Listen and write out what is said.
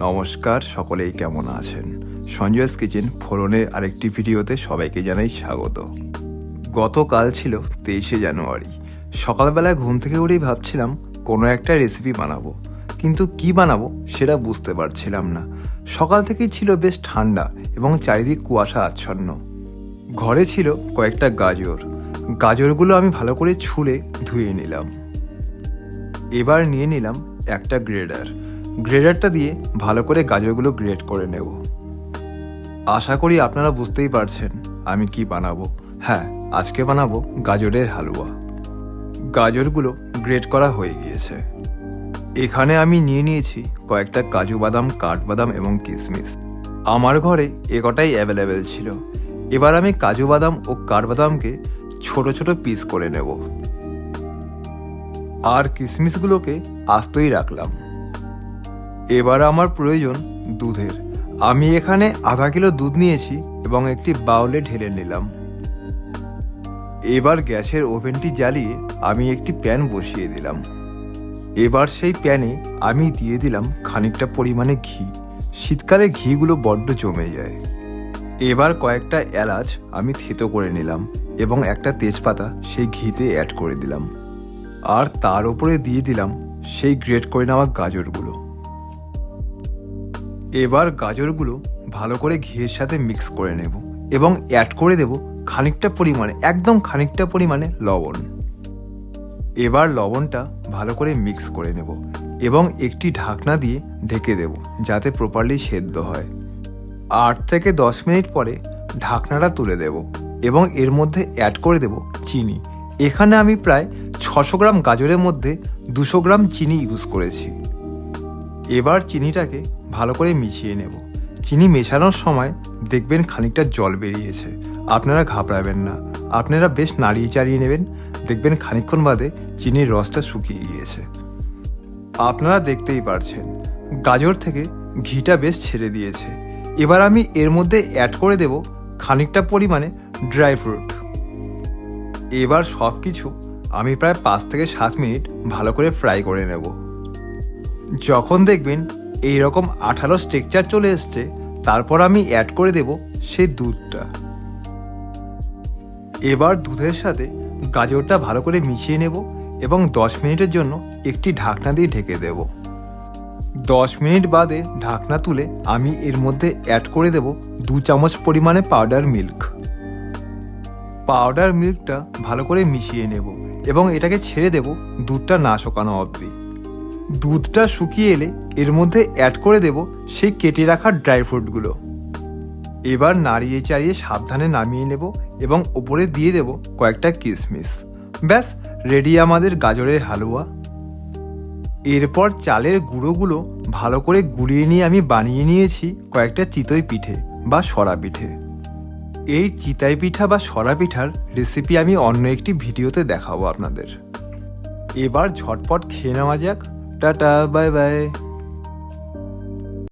নমস্কার, সকলেই কেমন আছেন? সঞ্জয়স কিচেন ফোরনের আরেকটি ভিডিওতে সবাইকে জানাই স্বাগত। গতকাল ছিল 23শে জানুয়ারি। সকালবেলায় ঘুম থেকে উঠেই ভাবছিলাম কোনো একটা রেসিপি বানাবো, কিন্তু কি বানাবো সেটা বুঝতে পারছিলাম না। সকাল থেকেই ছিল বেশ ঠান্ডা এবং চারিদিক কুয়াশা আচ্ছন্ন। ঘরে ছিল কয়েকটা গাজরগুলো আমি ভালো করে ছুলে ধুয়ে নিলাম। এবার নিয়ে নিলাম একটা গ্রেডারটা দিয়ে ভালো করে গাজরগুলো গ্রেড করে নেব। আশা করি আপনারা বুঝতেই পারছেন আমি কি বানাবো। হ্যাঁ, আজকে বানাবো গাজরের হালুয়া। গাজরগুলো গ্রেড করা হয়ে গিয়েছে। এখানে আমি নিয়ে নিয়েছি কয়েকটা কাজু বাদাম, কাঠবাদাম এবং কিশমিশ। আমার ঘরে এ কটাই অ্যাভেলেবেল ছিল। এবার আমি কাজু বাদাম ও কাঠবাদামকে ছোট ছোট পিস করে নেব, আর কিশমিশগুলোকে আস্তই রাখলাম। এবার আমার প্রয়োজন দুধের। আমি এখানে আধা কিলো দুধ নিয়েছি এবং একটি বাউলে ঢেলে নিলাম। এবার গ্যাসের ওভেনটি জ্বালিয়ে আমি একটি প্যান বসিয়ে দিলাম। এবার সেই প্যানে আমি দিয়ে দিলাম খানিকটা পরিমাণে ঘি। শীতকালে ঘিগুলো বড্ড জমে যায়। এবার কয়েকটা এলাচ আমি থেতো করে নিলাম এবং একটা তেজপাতা সেই ঘিতে অ্যাড করে দিলাম, আর তার উপরে দিয়ে দিলাম সেই গ্রেট করে নেওয়া গাজরগুলো। এবার গাজরগুলো ভালো করে ঘিয়ের সাথে মিক্স করে নেব এবং অ্যাড করে দেব একদম খানিকটা পরিমাণে লবণ। এবার লবণটা ভালো করে মিক্স করে নেব এবং একটি ঢাকনা দিয়ে ঢেকে দেব যাতে প্রপারলি সেদ্ধ হয়। 8 থেকে 10 মিনিট পরে ঢাকনাটা তুলে দেব এবং এর মধ্যে অ্যাড করে দেব চিনি। এখানে আমি প্রায় 600 গ্রাম গাজরের মধ্যে 200 গ্রাম চিনি ইউজ করেছি। এবার চিনিটাকে ভালো করে মিশিয়ে নেব। চিনি মেশানোর সময় দেখবেন খানিকটা জল বেরিয়েছে। আপনারা ঘাবড়াবেন না, আপনারা বেশ নাড়িয়ে চাড়িয়ে নেবেন। দেখবেন খানিকক্ষণ বাদে চিনির রসটা শুকিয়ে গিয়েছে। আপনারা দেখতেই পারছেন গাজর থেকে ঘিটা বেশ ছেড়ে দিয়েছে। এবার আমি এর মধ্যে অ্যাড করে দেব খানিকটা পরিমাণে ড্রাই ফ্রুট। এবার সব কিছু আমি প্রায় 5 থেকে 7 মিনিট ভালো করে ফ্রাই করে নেব। যখন দেখবেন এই রকম আঠালো স্ট্রাকচার চলে এসছে, তারপর আমি অ্যাড করে দেব সেই দুধটা। এবার দুধের সাথে গাজরটা ভালো করে মিশিয়ে নেব এবং 10 মিনিটের জন্য একটি ঢাকনা দিয়ে ঢেকে দেব। 10 মিনিট বাদে ঢাকনা তুলে আমি এর মধ্যে অ্যাড করে দেব 2 চামচ পরিমাণে পাউডার মিল্কটা ভালো করে মিশিয়ে নেব এবং এটাকে ছেড়ে দেব দুধটা না শুকানো অবধি। দুধটা শুকিয়ে এলে এর মধ্যে অ্যাড করে দেব সেই কেটে রাখা ড্রাই ফ্রুটগুলো। এবার নাড়িয়ে চাড়িয়ে সাবধানে নামিয়ে নেব এবং ওপরে দিয়ে দেব কয়েকটা কিশমিশ। ব্যাস রেডি আমাদের গাজরের হালুয়া। এরপর চালের গুঁড়োগুলো ভালো করে গুঁড়িয়ে নিয়ে আমি বানিয়ে নিয়েছি কয়েকটা চিতই পিঠে বা সরা পিঠে। এই চিতই পিঠা বা সরা পিঠার রেসিপি আমি অন্য একটি ভিডিওতে দেখাবো আপনাদের। এবার ঝটপট খেয়ে নেওয়া যাক। Tata, bye bye.